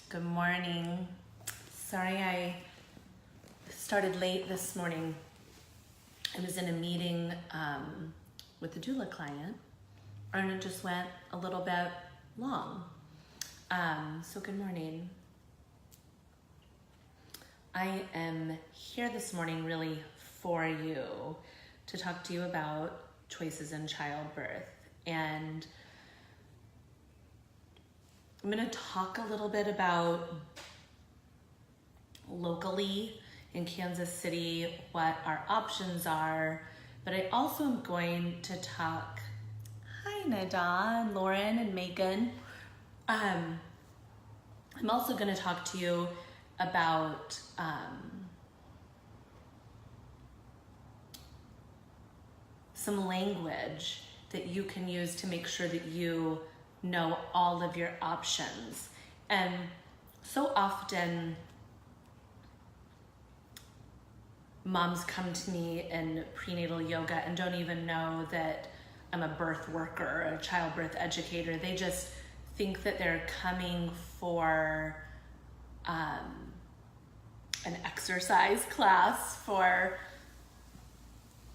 Good morning. Sorry I started late this morning. I was in a meeting with a doula client and it just went a little bit long. So good morning. I am here this morning really for you to talk to you about choices in childbirth. And I'm going to talk a little bit about locally in Kansas City, what our options are, but I also am going to talk, hi Nada, and Lauren and Megan. I'm also going to talk to you about some language that you can use to make sure that you know all of your options. And so often moms come to me in prenatal yoga and don't even know that I'm a birth worker, a childbirth educator. They just think that they're coming for an exercise class for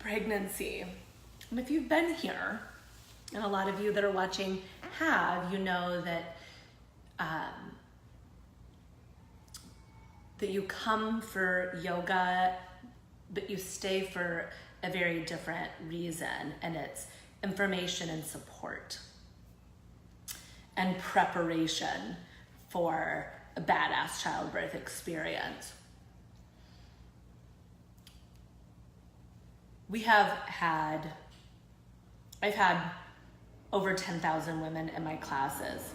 pregnancy. And if you've been here, and a lot of you that are watching have, you know that that you come for yoga, but you stay for a very different reason, and it's information and support and preparation for a badass childbirth experience. I've had over 10,000 women in my classes.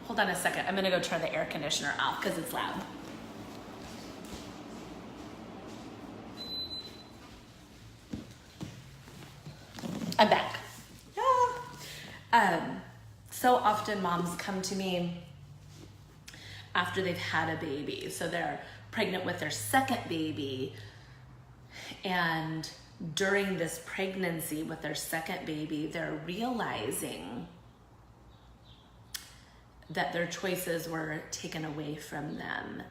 Hold on a second. I'm gonna go turn the air conditioner off because it's loud. I'm back. So often moms come to me after they've had a baby. So they're pregnant with their second baby, and during this pregnancy with their second baby, they're realizing that their choices were taken away from them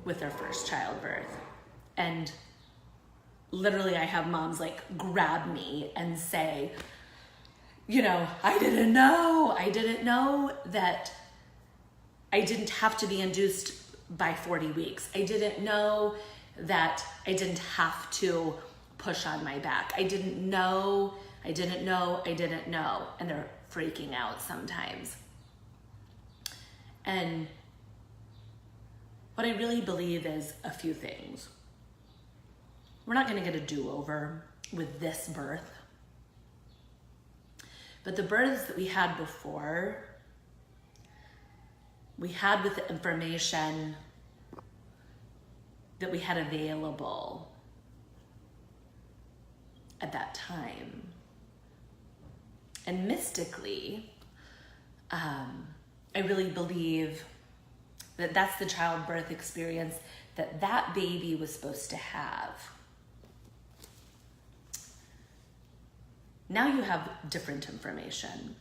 with their first childbirth. And literally I have moms like grab me and say, you know, I didn't know that I didn't have to be induced by 40 weeks. I didn't know that I didn't have to push on my back. I didn't know. And they're freaking out sometimes. And what I really believe is a few things. We're not gonna get a do-over with this birth. But the births that we had before, we had with the information that we had available at that time. And mystically, I really believe that that's the childbirth experience that that baby was supposed to have. Now you have different information.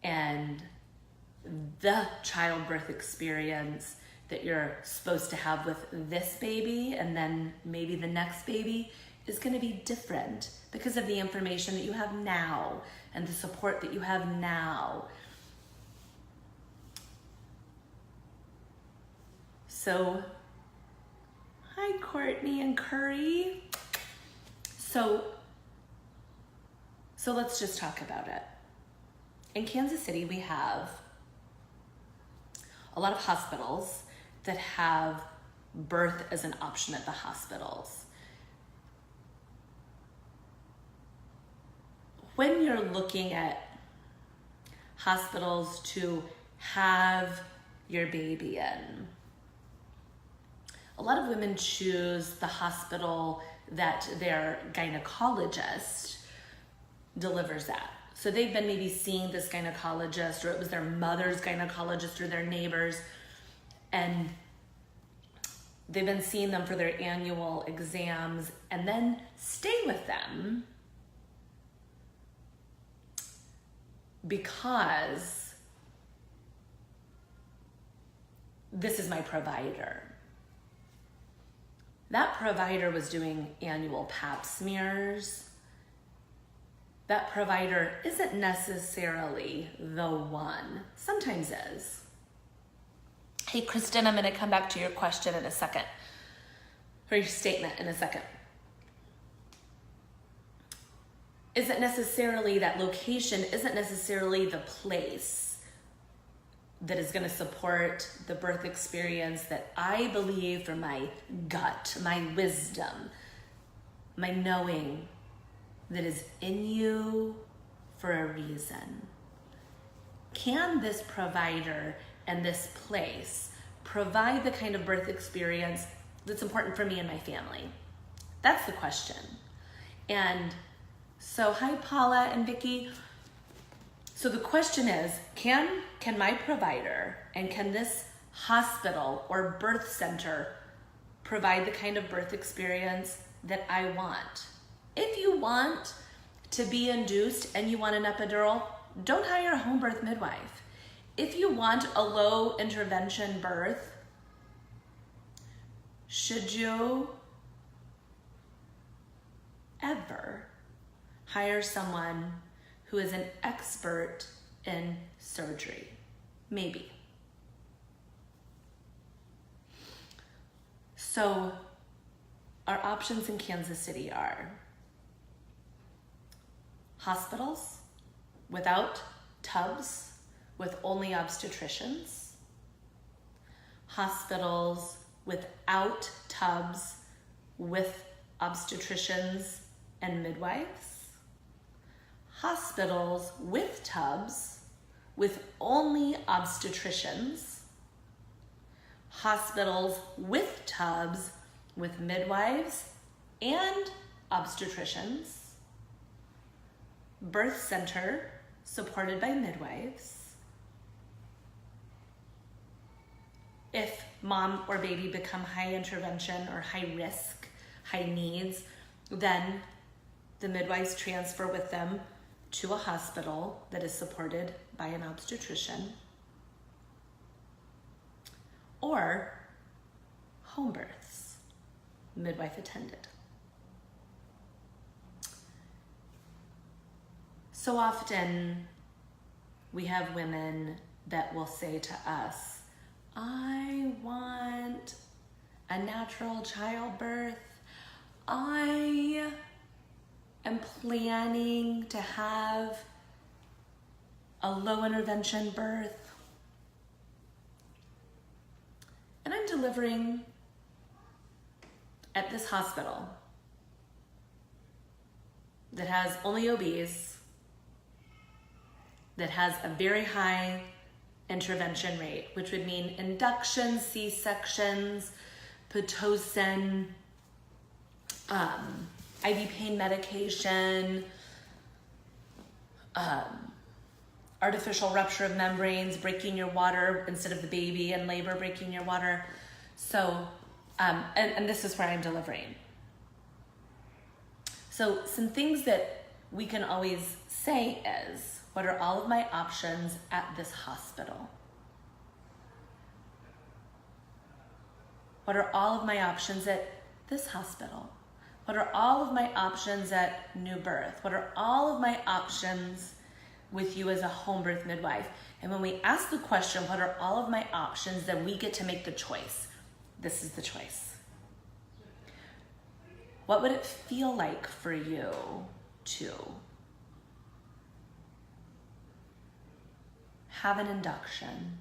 And the childbirth experience that you're supposed to have with this baby and then maybe the next baby is going to be different because of the information that you have now and the support that you have now. So, hi Courtney and Curry. So let's just talk about it. In Kansas City, we have a lot of hospitals that have birth as an option at the hospitals. When you're looking at hospitals to have your baby in, a lot of women choose the hospital that their gynecologist delivers at. So they've been maybe seeing this gynecologist, or it was their mother's gynecologist or their neighbors, and they've been seeing them for their annual exams and then stay with them because this is my provider. That provider was doing annual pap smears. That provider isn't necessarily the one. Sometimes is. Hey, Kristen, I'm going to come back to your question in a second, or your statement in a second. Isn't necessarily that location, isn't necessarily the place that is going to support the birth experience that I believe from my gut, my wisdom, my knowing that is in you for a reason. Can this provider and this place provide the kind of birth experience that's important for me and my family? That's the question. And so, hi Paula and Vicky. So the question is, can my provider and can this hospital or birth center provide the kind of birth experience that I want? If you want to be induced and you want an epidural, don't hire a home birth midwife. If you want a low intervention birth, should you ever hire someone who is an expert in surgery? Maybe. So our options in Kansas City are hospitals without tubs with only obstetricians, hospitals without tubs with obstetricians and midwives, hospitals with tubs with only obstetricians, hospitals with tubs with midwives and obstetricians, birth center supported by midwives. If mom or baby become high intervention or high risk, high needs, then the midwives transfer with them to a hospital that is supported by an obstetrician, or home births, midwife attended. So often we have women that will say to us, I want a natural childbirth. I am planning to have a low intervention birth. And I'm delivering at this hospital that has only OBs, that has a very high intervention rate, which would mean induction, C-sections, Pitocin, IV pain medication, artificial rupture of membranes, breaking your water instead of the baby in labor breaking your water. So, and this is where I'm delivering. So some things that we can always say is, what are all of my options at this hospital? What are all of my options at this hospital? What are all of my options at New Birth? What are all of my options with you as a home birth midwife? And when we ask the question, what are all of my options, then we get to make the choice. This is the choice. What would it feel like for you to have an induction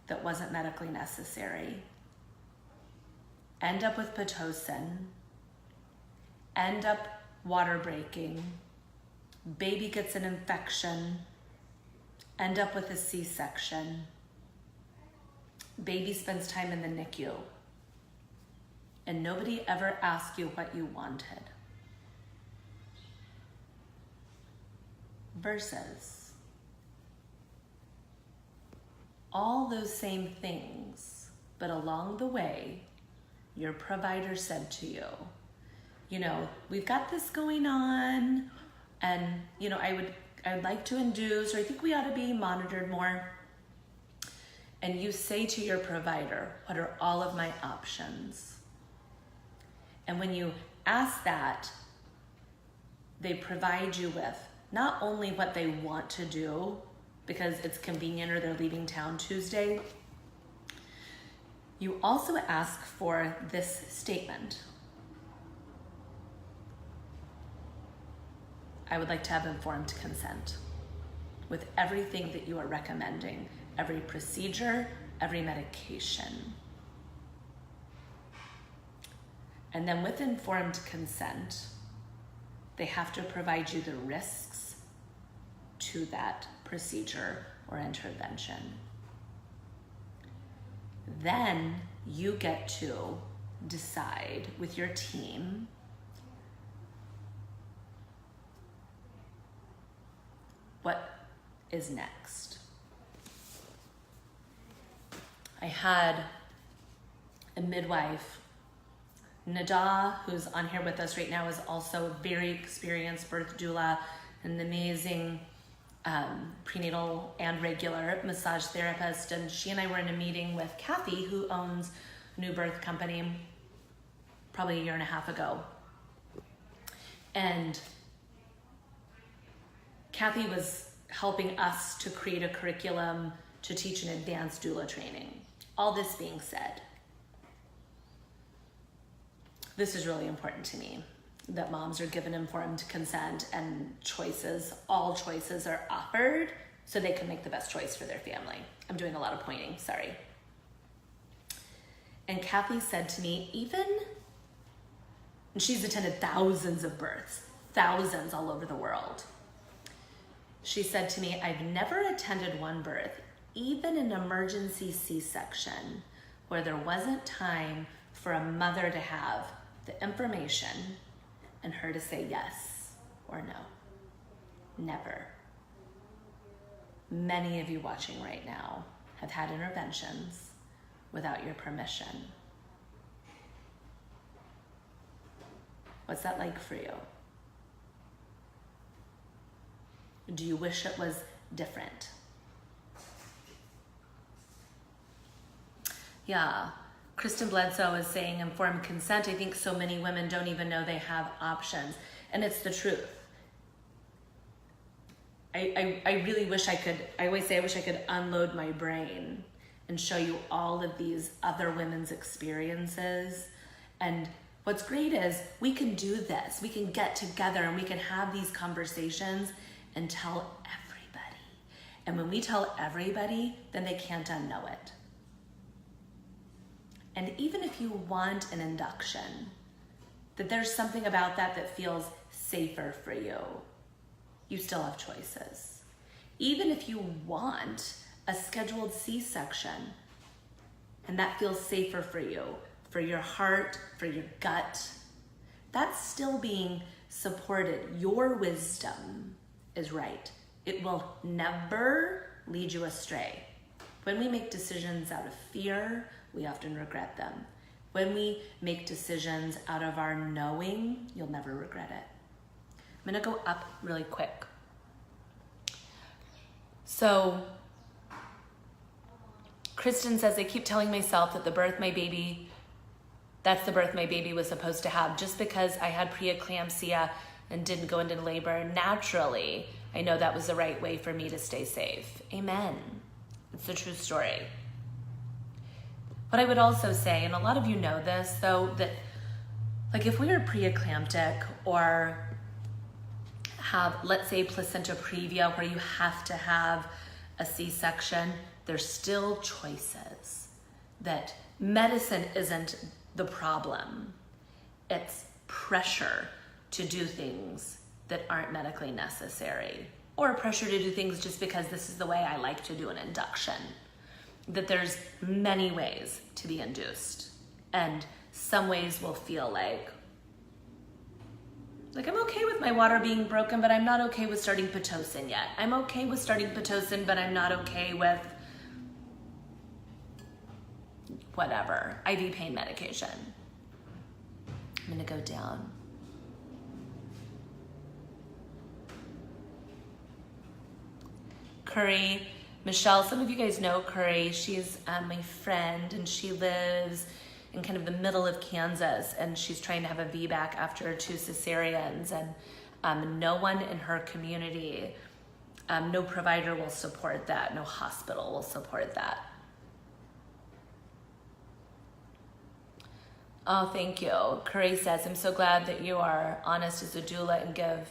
that wasn't medically necessary, end up with Pitocin, end up water breaking, baby gets an infection, end up with a C-section, baby spends time in the NICU, and nobody ever asked you what you wanted? Versus all those same things, but along the way, your provider said to you, you know, we've got this going on, and, you know, I would I'd like to induce, or I think we ought to be monitored more. And you say to your provider, what are all of my options? And when you ask that, they provide you with not only what they want to do because it's convenient or they're leaving town Tuesday, you also ask for this statement. I would like to have informed consent with everything that you are recommending, every procedure, every medication. And then with informed consent, they have to provide you the risks to that procedure or intervention. Then you get to decide with your team what is next. I had a midwife, Nada, who's on here with us right now, is also a very experienced birth doula, an amazing prenatal and regular massage therapist. And she and I were in a meeting with Kathy, who owns a new birth company, probably a year and a half ago. And Kathy was helping us to create a curriculum to teach an advanced doula training. All this being said, this is really important to me, that moms are given informed consent and choices, all choices are offered so they can make the best choice for their family. I'm doing a lot of pointing, sorry. And Kathy said to me, and she's attended thousands of births, thousands all over the world. She said to me, I've never attended one birth, even an emergency C-section, where there wasn't time for a mother to have the information and her to say yes or no. Never. Many of you watching right now have had interventions without your permission. What's that like for you? Do you wish it was different? Yeah, Kristen Bledsoe is saying informed consent. I think so many women don't even know they have options, and it's the truth. I really wish I could, I always say I wish I could unload my brain and show you all of these other women's experiences. And what's great is we can do this. We can get together and we can have these conversations and tell everybody. And when we tell everybody, then they can't unknow it. And even if you want an induction, that there's something about that that feels safer for you, you still have choices. Even if you want a scheduled C-section, and that feels safer for you, for your heart, for your gut, that's still being supported. Your wisdom is right. It will never lead you astray. When we make decisions out of fear, we often regret them. When we make decisions out of our knowing, you'll never regret it. I'm gonna go up really quick. So, Kristen says, I keep telling myself that that's the birth my baby was supposed to have. Just because I had preeclampsia and didn't go into labor naturally, I know that was the right way for me to stay safe. Amen. It's a true story. What I would also say, and a lot of you know this, though, that like if we are preeclamptic or have, let's say, placenta previa where you have to have a C-section, there's still choices. That medicine isn't the problem. It's pressure to do things that aren't medically necessary, or pressure to do things just because this is the way I like to do an induction. That there's many ways to be induced, and some ways will feel like I'm okay with my water being broken, but I'm not okay with starting Pitocin yet. I'm okay with starting Pitocin, but I'm not okay with whatever, IV pain medication. I'm gonna go down. Curry, Michelle, some of you guys know Curry. She's my friend, and she lives in kind of the middle of Kansas, and she's trying to have a VBAC after 2 cesareans, and no one in her community, no provider will support that, no hospital will support that. Oh, thank you. Curry says, I'm so glad that you are honest as a doula and give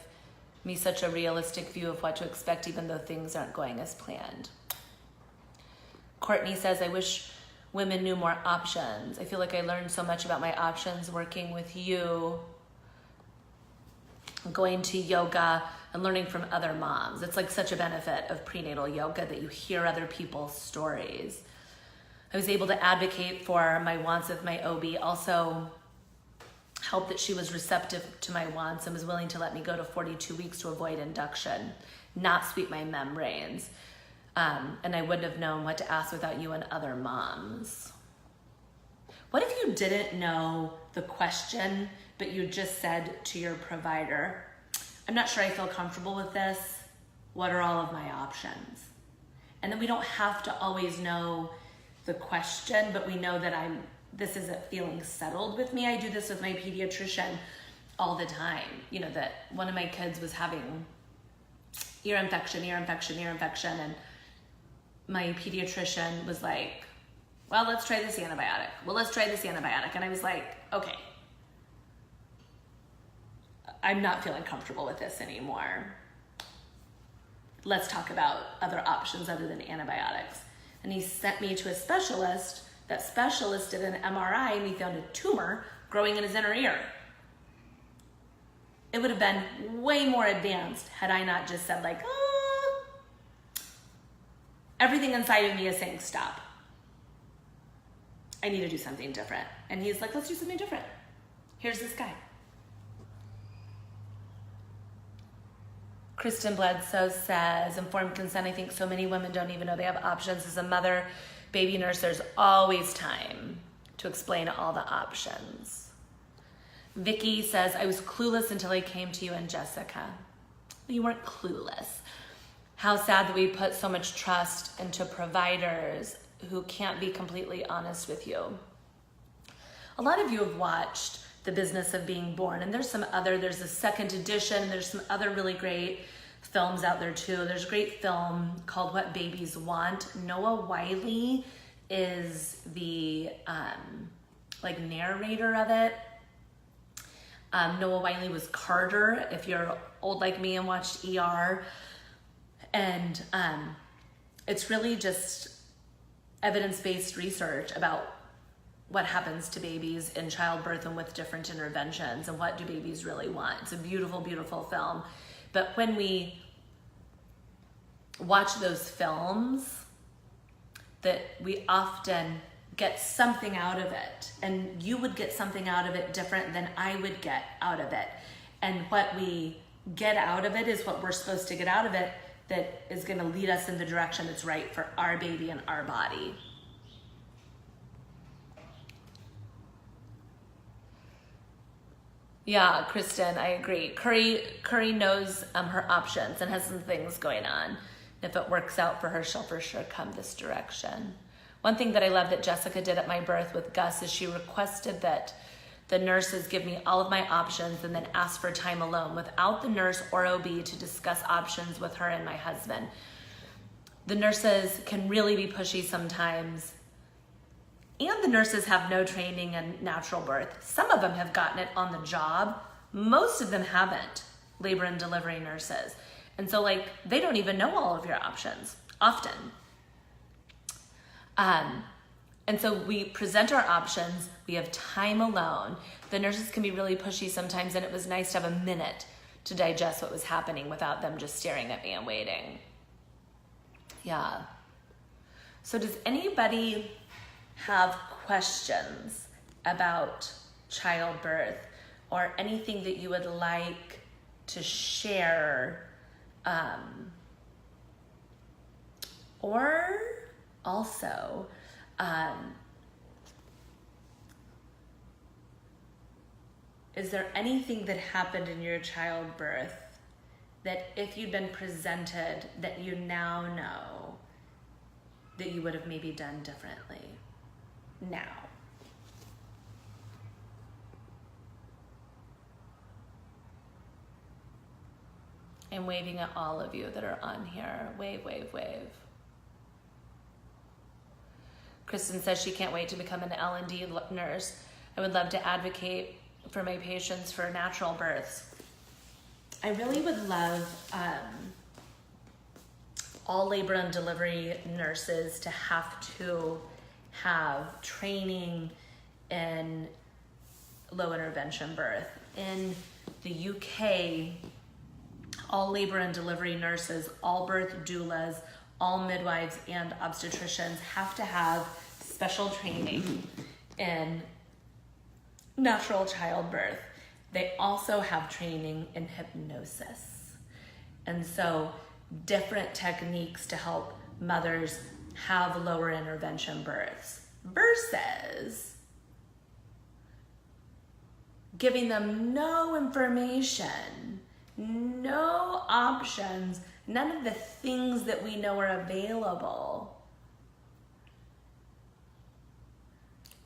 me such a realistic view of what to expect even though things aren't going as planned. Courtney says, I wish women knew more options. I feel like I learned so much about my options working with you, going to yoga, and learning from other moms. It's like such a benefit of prenatal yoga that you hear other people's stories. I was able to advocate for my wants with my OB, also helped that she was receptive to my wants and was willing to let me go to 42 weeks to avoid induction, not sweep my membranes. And I wouldn't have known what to ask without you and other moms. What if you didn't know the question, but you just said to your provider, I'm not sure I feel comfortable with this. What are all of my options? And then we don't have to always know the question, but we know that this isn't feeling settled with me. I do this with my pediatrician all the time. You know, that one of my kids was having ear infection, and my pediatrician was like, well, let's try this antibiotic. And I was like, okay, I'm not feeling comfortable with this anymore. Let's talk about other options other than antibiotics. And he sent me to a specialist. That specialist did an MRI, and he found a tumor growing in his inner ear. It would have been way more advanced had I not just said like, everything inside of me is saying, stop. I need to do something different. And he's like, let's do something different. Here's this guy. Kristen Bledsoe says, informed consent, I think so many women don't even know they have options. As a mother, baby nurse, there's always time to explain all the options. Vicky says, I was clueless until I came to you and Jessica. You weren't clueless. How sad that we put so much trust into providers who can't be completely honest with you. A lot of you have watched The Business of Being Born, and there's a second edition, there's some other really great films out there too. There's a great film called What Babies Want. Noah Wiley is the narrator of it. Noah Wiley was Carter, if you're old like me and watched ER. And it's really just evidence-based research about what happens to babies in childbirth and with different interventions and what do babies really want. It's a beautiful, beautiful film. But when we watch those films, that we often get something out of it, and you would get something out of it different than I would get out of it. And what we get out of it is what we're supposed to get out of it, that is going to lead us in the direction that's right for our baby and our body. Yeah, Kristen, I agree. Curry knows her options and has some things going on. If it works out for her, she'll for sure come this direction. One thing that I love that Jessica did at my birth with Gus is she requested that the nurses give me all of my options and then ask for time alone without the nurse or OB to discuss options with her and my husband. The nurses can really be pushy sometimes, and the nurses have no training in natural birth. Some of them have gotten it on the job. Most of them haven't, labor and delivery nurses. And so they don't even know all of your options, often. And so we present our options, we have time alone. The nurses can be really pushy sometimes, and it was nice to have a minute to digest what was happening without them just staring at me and waiting. Yeah. So does anybody have questions about childbirth or anything that you would like to share? Or also, is there anything that happened in your childbirth that if you'd been presented that you now know that you would have maybe done differently now? I'm waving at all of you that are on here. Wave, wave, wave. Kristen says she can't wait to become an L&D nurse. I would love to advocate for my patients for natural births. I really would love all labor and delivery nurses to have training in low intervention birth. In the UK, all labor and delivery nurses, all birth doulas, all midwives and obstetricians have to have special training in natural childbirth. They also have training in hypnosis. And so different techniques to help mothers have lower intervention births versus giving them no information, no options, none of the things that we know are available.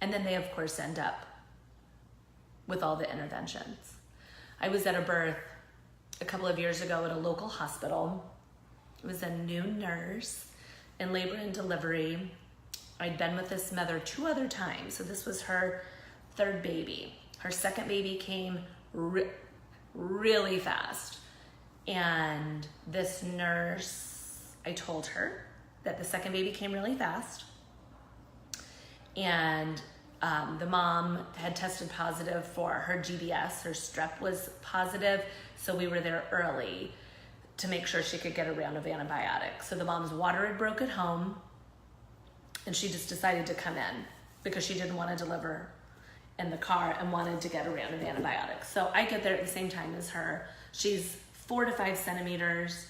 And then they, of course, end up with all the interventions. I was at a birth a couple of years ago at a local hospital. It was a new nurse in labor and delivery. I'd been with this mother 2 other times, so this was her 3rd baby. Her 2nd baby came really fast. And this nurse, I told her that the 2nd baby came really fast. And the mom had tested positive for her GBS, her strep was positive. So we were there early to make sure she could get a round of antibiotics. So the mom's water had broke at home and she just decided to come in because she didn't want to deliver in the car and wanted to get a round of antibiotics. So I get there at the same time as her. She's 4 to 5 centimeters,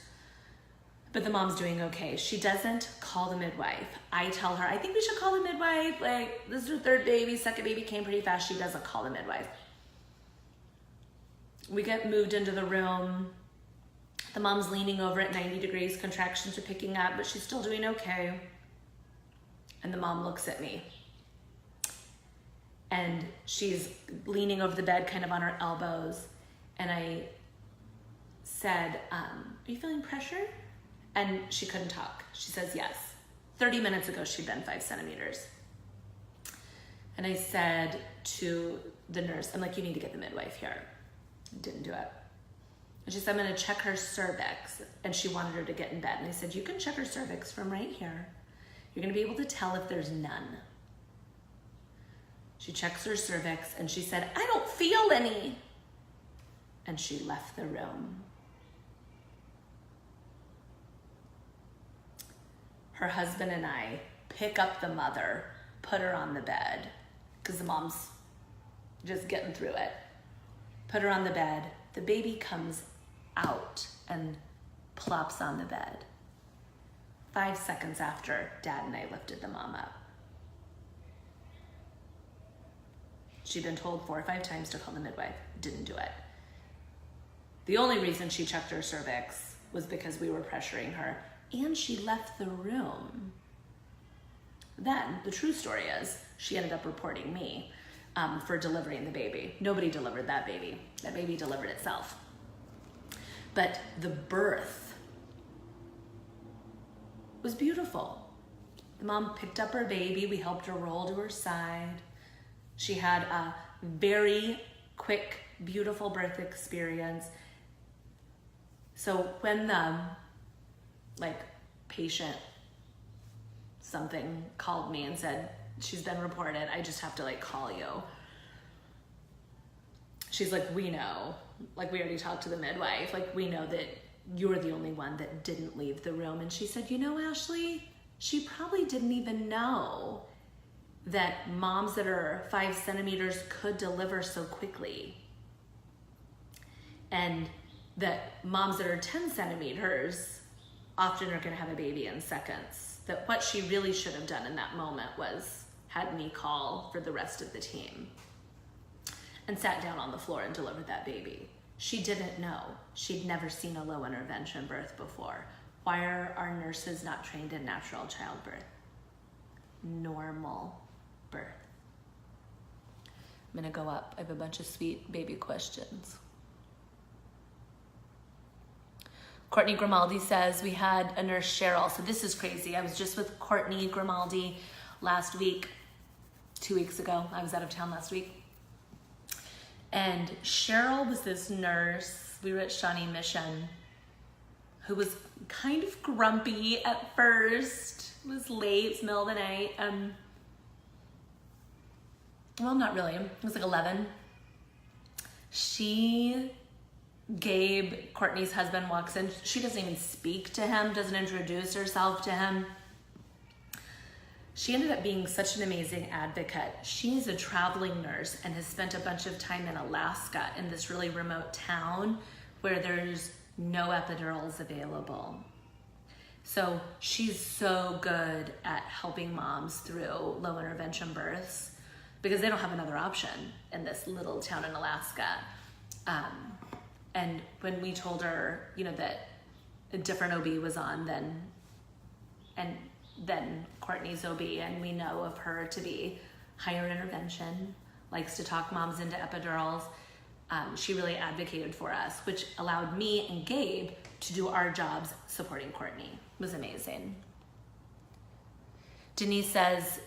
but the mom's doing okay. She doesn't call the midwife. I tell her, I think we should call the midwife. Like, this is her 3rd baby, 2nd baby came pretty fast. She doesn't call the midwife. We get moved into the room. The mom's leaning over at 90 degrees. Contractions are picking up, but she's still doing okay. And the mom looks at me. And she's leaning over the bed, kind of on her elbows. And I said, are you feeling pressure? And she couldn't talk. She says, yes. 30 minutes ago, she'd been 5 centimeters. And I said to the nurse, I'm like, you need to get the midwife here. Didn't do it. And she said, I'm gonna check her cervix. And she wanted her to get in bed. And I said, you can check her cervix from right here. You're gonna be able to tell if there's none. She checks her cervix and she said, I don't feel any. And she left the room. Her husband and I pick up the mother, put her on the bed, because the mom's just getting through it. Put her on the bed. The baby comes out and plops on the bed. 5 seconds after, Dad and I lifted the mom up. She'd been told 4 or 5 times to call the midwife. Didn't do it. The only reason she checked her cervix was because we were pressuring her, and she left the room. Then, the true story is, she ended up reporting me for delivering the baby. Nobody delivered that baby. That baby delivered itself. But the birth was beautiful. The mom picked up her baby. We helped her roll to her side. She had a very quick, beautiful birth experience. So when the patient something called me and said, she's been reported, I just have to call you. She's like, we know, we already talked to the midwife, we know that you're the only one that didn't leave the room. And she said, Ashley, she probably didn't even know that moms that are 5 centimeters could deliver so quickly. And that moms that are 10 centimeters often are gonna have a baby in seconds. That what she really should have done in that moment was had me call for the rest of the team and sat down on the floor and delivered that baby. She didn't know. She'd never seen a low intervention birth before. Why are our nurses not trained in natural childbirth? Normal birth. I'm gonna go up. I have a bunch of sweet baby questions. Courtney Grimaldi says, we had a nurse, Cheryl. So this is crazy. I was just with Courtney Grimaldi last week, 2 weeks ago. I was out of town last week. And Cheryl was this nurse, we were at Shawnee Mission, who was kind of grumpy at first. It was late, it's middle of the night. Well, not really, it was like 11. Gabe, Courtney's husband, walks in. She doesn't even speak to him, doesn't introduce herself to him. She ended up being such an amazing advocate. She's a traveling nurse and has spent a bunch of time in Alaska in this really remote town where there's no epidurals available. So she's so good at helping moms through low intervention births because they don't have another option in this little town in Alaska. And when we told her, that a different OB was on than Courtney's OB, and we know of her to be higher intervention, likes to talk moms into epidurals, she really advocated for us, which allowed me and Gabe to do our jobs supporting Courtney. It was amazing. Denise says,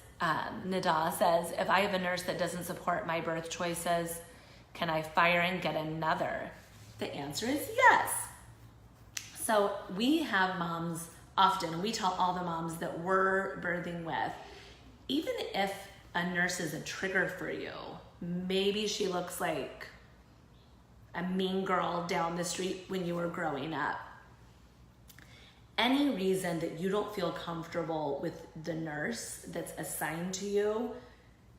Nada says, if I have a nurse that doesn't support my birth choices, can I fire and get another? The answer is yes. So we have moms often, and we tell all the moms that we're birthing with, even if a nurse is a trigger for you, maybe she looks like a mean girl down the street when you were growing up. Any reason that you don't feel comfortable with the nurse that's assigned to you,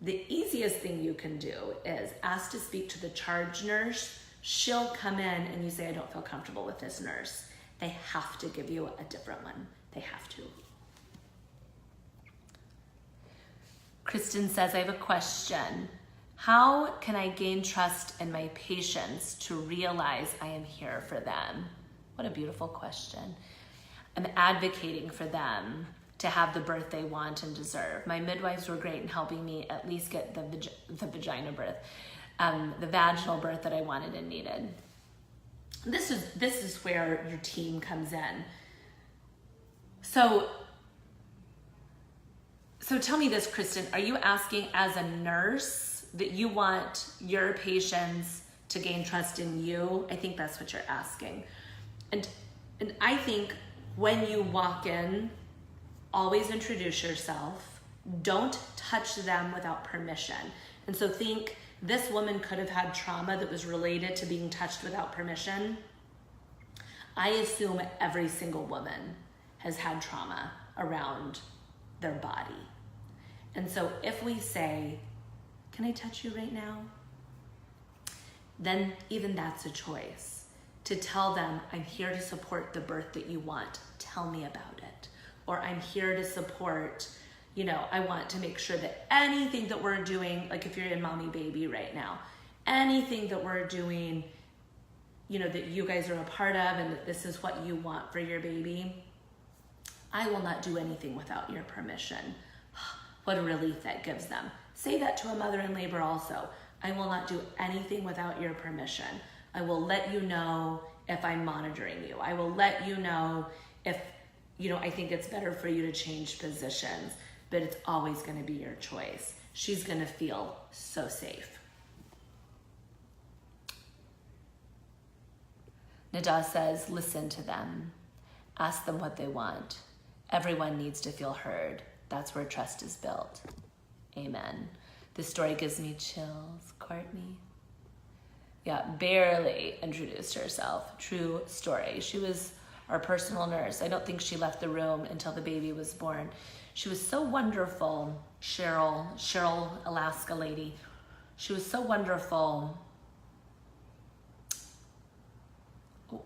the easiest thing you can do is ask to speak to the charge nurse. She'll come in and you say, I don't feel comfortable with this nurse. They have to give you a different one. They have to. Kristen says, I have a question. How can I gain trust in my patients to realize I am here for them? What a beautiful question. I'm advocating for them to have the birth they want and deserve. My midwives were great in helping me at least get the vagina birth, the vaginal birth that I wanted and needed. This is where your team comes in. So tell me this, Kristen, are you asking as a nurse that you want your patients to gain trust in you? I think that's what you're asking. And I think when you walk in, always introduce yourself. Don't touch them without permission. And so think, this woman could have had trauma that was related to being touched without permission. I assume every single woman has had trauma around their body. And so if we say, can I touch you right now? Then even that's a choice. To tell them, I'm here to support the birth that you want. Tell me about it. Or I'm here to support, I want to make sure that anything that we're doing, like if you're in mommy baby right now, anything that we're doing, that you guys are a part of and that this is what you want for your baby, I will not do anything without your permission. What a relief that gives them. Say that to a mother in labor also. I will not do anything without your permission. I will let you know if I'm monitoring you. I will let you know if, I think it's better for you to change positions, but it's always going to be your choice. She's going to feel so safe. Nada says, listen to them. Ask them what they want. Everyone needs to feel heard. That's where trust is built. Amen. This story gives me chills. Courtney. Yeah, barely introduced herself. True story. She was our personal nurse. I don't think she left the room until the baby was born. She was so wonderful. Cheryl, Alaska lady. She was so wonderful.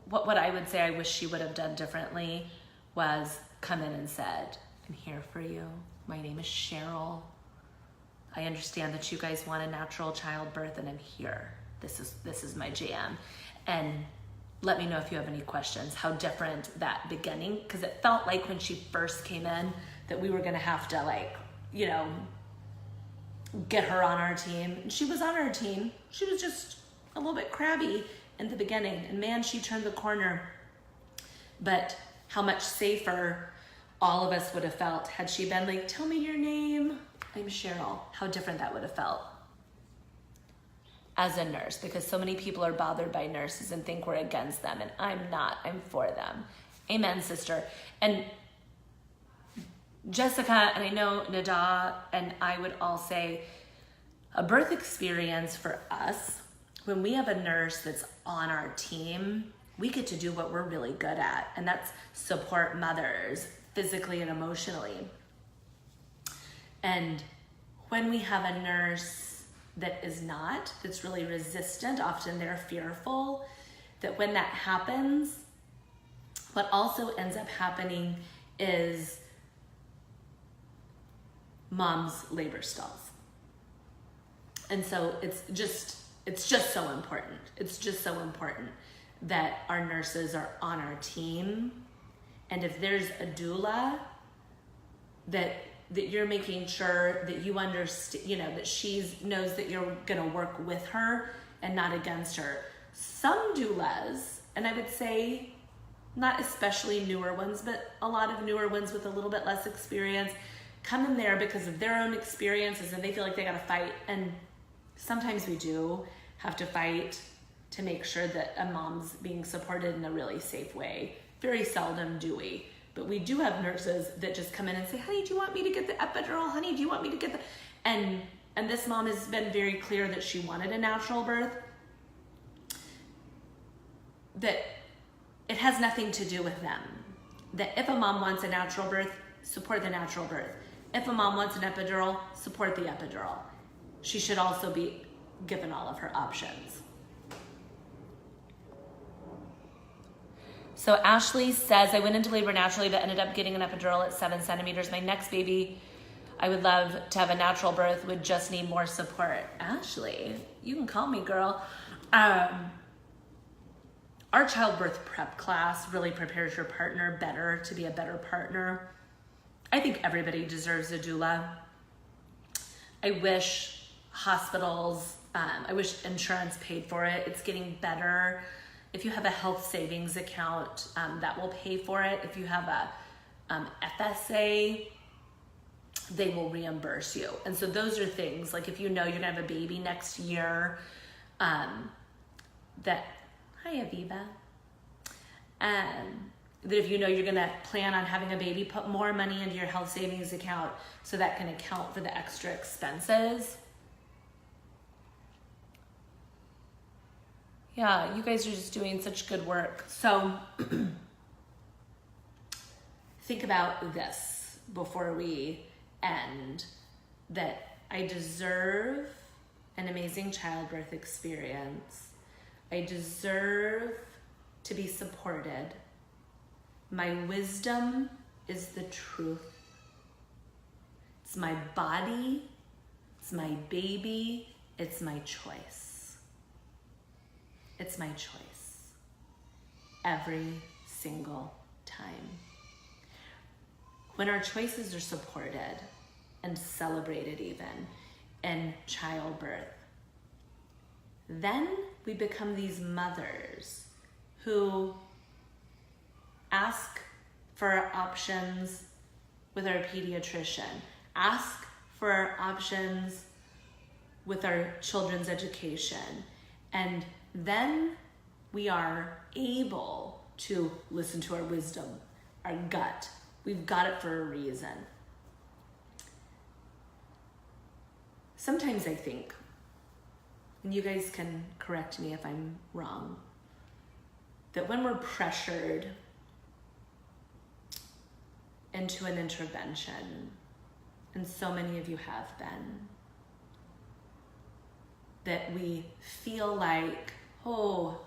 What I would say I wish she would have done differently was come in and said, I'm here for you. My name is Cheryl. I understand that you guys want a natural childbirth and I'm here. This is my jam. And let me know if you have any questions, how different that beginning, because it felt like when she first came in that we were gonna have to like, you know, get her on our team. And she was on our team. She was just a little bit crabby in the beginning. And man, she turned the corner. But how much safer all of us would have felt had she been like, tell me your name. I'm Cheryl. How different that would have felt as a nurse, because so many people are bothered by nurses and think we're against them, and I'm not. I'm for them. Amen, sister. And Jessica, and I know Nada and I would all say, a birth experience for us, when we have a nurse that's on our team, we get to do what we're really good at, and that's support mothers physically and emotionally. And when we have a nurse that is not, that's really resistant, often they're fearful, that when that happens, what also ends up happening is mom's labor stalls. And so it's just so important. It's just so important that our nurses are on our team. And if there's a doula, that you're making sure that you understand, you know, that she knows that you're gonna work with her and not against her. Some doulas, and I would say not especially newer ones, but a lot of newer ones with a little bit less experience, come in there because of their own experiences and they feel like they gotta fight. And sometimes we do have to fight to make sure that a mom's being supported in a really safe way. Very seldom do we. But we do have nurses that just come in and say, honey, do you want me to get the epidural? Honey, do you want me to get the... And this mom has been very clear that she wanted a natural birth. That it has nothing to do with them. That if a mom wants a natural birth, support the natural birth. If a mom wants an epidural, support the epidural. She should also be given all of her options. So Ashley says, I went into labor naturally, but ended up getting an epidural at 7 centimeters. My next baby, I would love to have a natural birth, would just need more support. Ashley, you can call me, girl. Our childbirth prep class really prepares your partner better to be a better partner. I think everybody deserves a doula. I wish hospitals, I wish insurance paid for it. It's getting better. If you have a health savings account, that will pay for it. If you have a FSA, they will reimburse you. And so those are things, like if you know you're gonna have a baby next year, hi Aviva, that if you know you're gonna plan on having a baby, put more money into your health savings account so that can account for the extra expenses. Yeah, you guys are just doing such good work. So think about this before we end, that I deserve an amazing childbirth experience. I deserve to be supported. My wisdom is the truth. It's my body, it's my baby, it's my choice. It's my choice every single time. When our choices are supported and celebrated even in childbirth, then we become these mothers who ask for options with our pediatrician, ask for options with our children's education, and then we are able to listen to our wisdom, our gut. We've got it for a reason. Sometimes I think, and you guys can correct me if I'm wrong, that when we're pressured into an intervention, and so many of you have been, that we feel like, oh,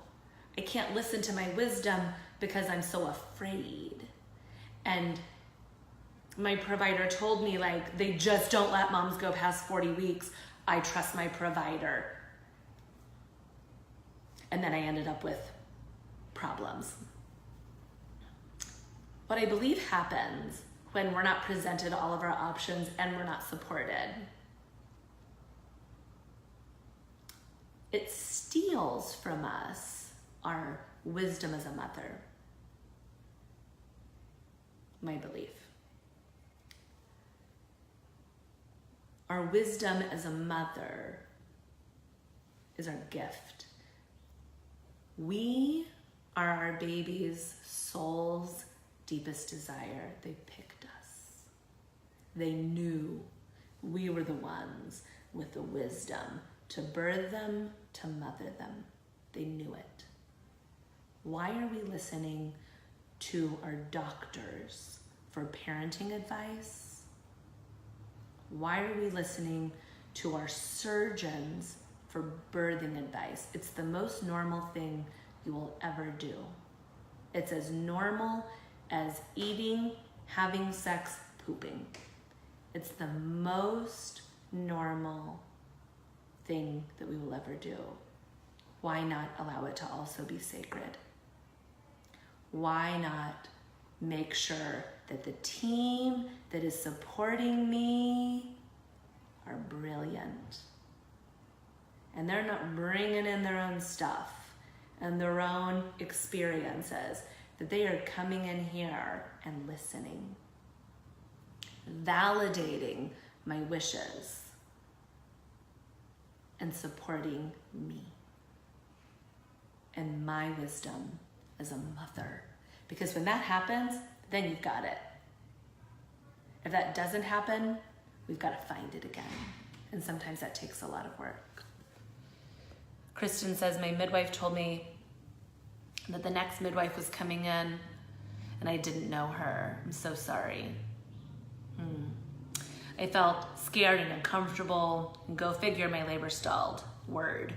I can't listen to my wisdom because I'm so afraid. And my provider told me, like, they just don't let moms go past 40 weeks. I trust my provider. And then I ended up with problems. What I believe happens when we're not presented all of our options and we're not supported, it steals from us our wisdom as a mother. My belief. Our wisdom as a mother is our gift. We are our baby's soul's deepest desire. They picked us. They knew we were the ones with the wisdom to birth them, to mother them. They knew it. Why are we listening to our doctors for parenting advice? Why are we listening to our surgeons for birthing advice? It's the most normal thing you will ever do. It's as normal as eating, having sex, pooping. It's the most normal thing that we will ever do. Why not allow it to also be sacred? Why not make sure that the team that is supporting me are brilliant? And they're not bringing in their own stuff and their own experiences, that they are coming in here and listening, validating my wishes, and supporting me and my wisdom as a mother. Because when that happens, then you've got it. If that doesn't happen, we've got to find it again. And sometimes that takes a lot of work. Kristen says, my midwife told me that the next midwife was coming in and I didn't know her. I'm so sorry. I felt scared and uncomfortable, and go figure, my labor stalled. Word.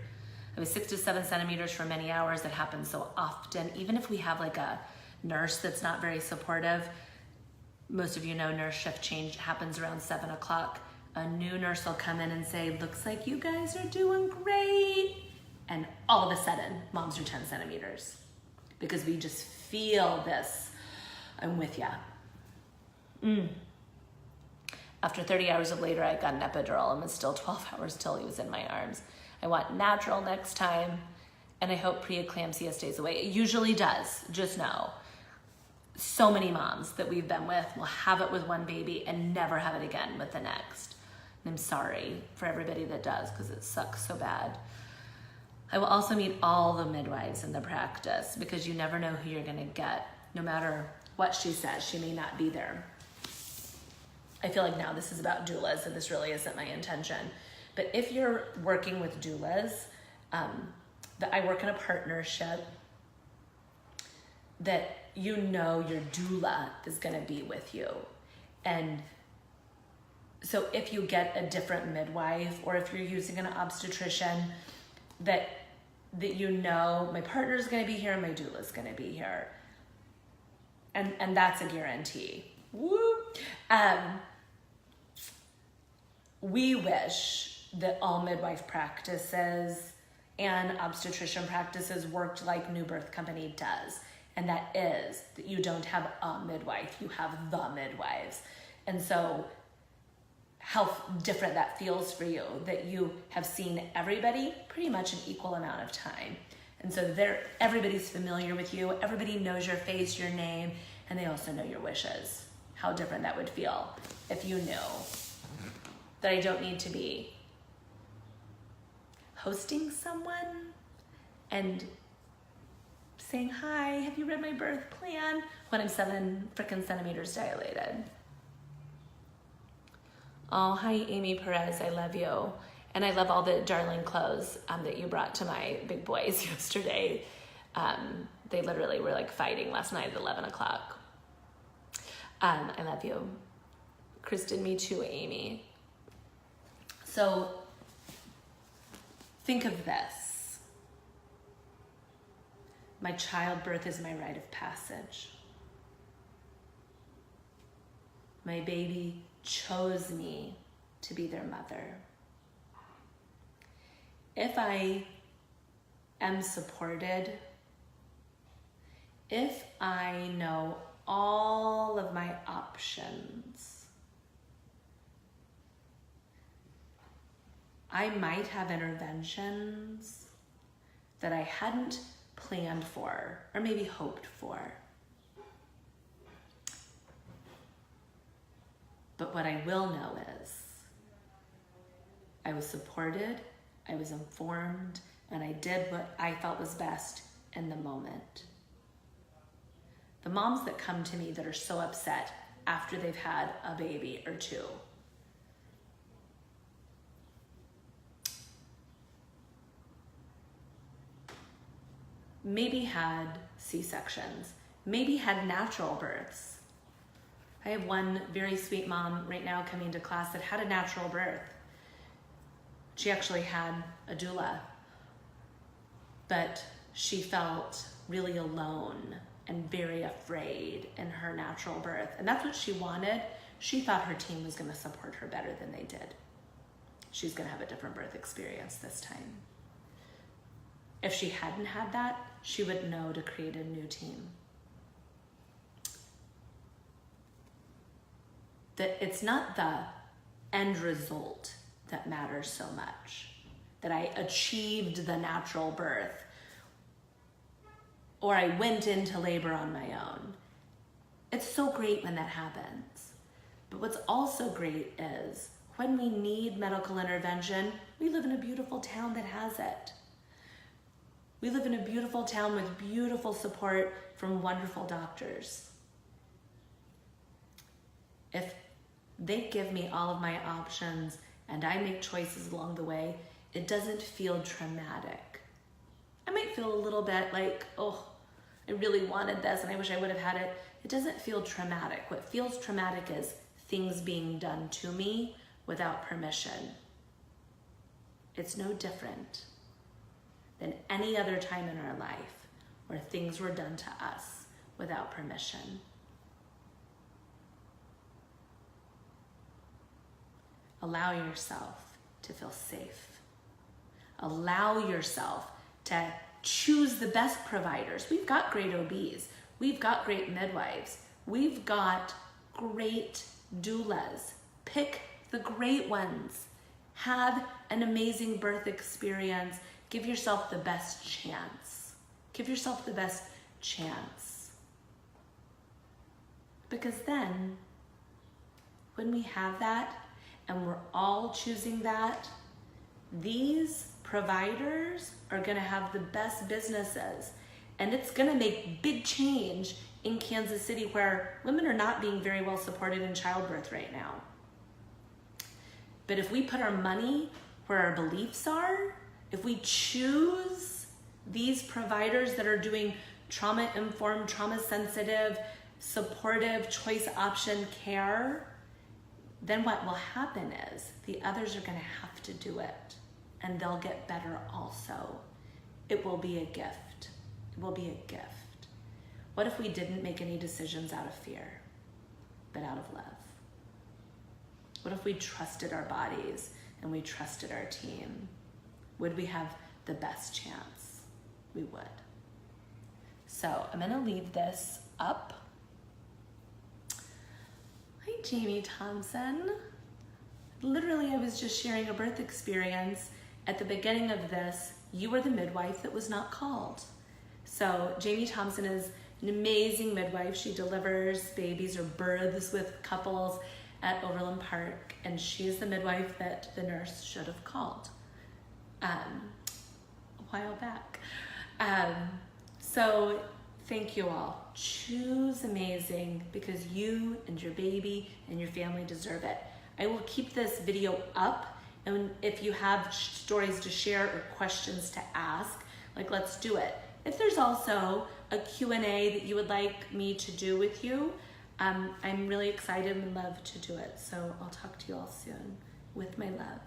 I was 6 to 7 centimeters for many hours. That happens so often. Even if we have like a nurse that's not very supportive, most of you know nurse shift change happens around 7 o'clock. A new nurse will come in and say, looks like you guys are doing great. And all of a sudden, moms are 10 centimeters. Because we just feel this, I'm with ya. After 30 hours of labor, I got an epidural and was still 12 hours till he was in my arms. I want natural next time, and I hope preeclampsia stays away. It usually does, just know. So many moms that we've been with will have it with one baby and never have it again with the next. And I'm sorry for everybody that does, because it sucks so bad. I will also meet all the midwives in the practice, because you never know who you're gonna get. No matter what she says, she may not be there. I feel like now this is about doulas, and this really isn't my intention. But if you're working with doulas, that I work in a partnership, that you know your doula is gonna be with you. And so if you get a different midwife, or if you're using an obstetrician, that you know my partner's gonna be here and my doula's gonna be here. And that's a guarantee. Woo! We wish that all midwife practices and obstetrician practices worked like New Birth Company does. And that is that you don't have a midwife, you have the midwives. And so how different that feels for you, that you have seen everybody pretty much an equal amount of time. And so everybody's familiar with you, everybody knows your face, your name, and they also know your wishes. How different that would feel if you knew that I don't need to be hosting someone and saying, hi, have you read my birth plan? When I'm 7 freaking centimeters dilated. Oh, hi, Amy Perez, I love you. And I love all the darling clothes that you brought to my big boys yesterday. They literally were like fighting last night at 11 o'clock. I love you. Kristen, me too, Amy. So think of this. My childbirth is my rite of passage. My baby chose me to be their mother. If I am supported, if I know all of my options, I might have interventions that I hadn't planned for or maybe hoped for. But what I will know is I was supported, I was informed, and I did what I felt was best in the moment. The moms that come to me that are so upset after they've had a baby or two, maybe had C-sections, maybe had natural births. I have one very sweet mom right now coming to class that had a natural birth. She actually had a doula, but she felt really alone and very afraid in her natural birth. And that's what she wanted. She thought her team was gonna support her better than they did. She's gonna have a different birth experience this time. If she hadn't had that, she would know to create a new team. That it's not the end result that matters so much, that I achieved the natural birth or I went into labor on my own. It's so great when that happens. But what's also great is when we need medical intervention, we live in a beautiful town that has it. We live in a beautiful town with beautiful support from wonderful doctors. If they give me all of my options and I make choices along the way, it doesn't feel traumatic. I might feel a little bit like, oh, I really wanted this and I wish I would have had it. It doesn't feel traumatic. What feels traumatic is things being done to me without permission. It's no different than any other time in our life where things were done to us without permission. Allow yourself to feel safe. Allow yourself to choose the best providers. We've got great OBs. We've got great midwives. We've got great doulas. Pick the great ones. Have an amazing birth experience. Give yourself the best chance. Give yourself the best chance. Because then, when we have that, and we're all choosing that, these providers are gonna have the best businesses. And it's gonna make big change in Kansas City where women are not being very well supported in childbirth right now. But if we put our money where our beliefs are, if we choose these providers that are doing trauma-informed, trauma-sensitive, supportive, choice option care, then what will happen is the others are gonna have to do it and they'll get better also. It will be a gift. It will be a gift. What if we didn't make any decisions out of fear, but out of love? What if we trusted our bodies and we trusted our team? Would we have the best chance? We would. So I'm gonna leave this up. Hi, Jamie Thompson. Literally, I was just sharing a birth experience. At the beginning of this, you were the midwife that was not called. So Jamie Thompson is an amazing midwife. She delivers babies or births with couples at Overland Park, and she is the midwife that the nurse should have called a while back. So thank you all. Choose amazing because you and your baby and your family deserve it. I will keep this video up, and if you have stories to share or questions to ask, like, let's do it. If there's also a Q&A that you would like me to do with you, I'm really excited and love to do it. So I'll talk to you all soon with my love.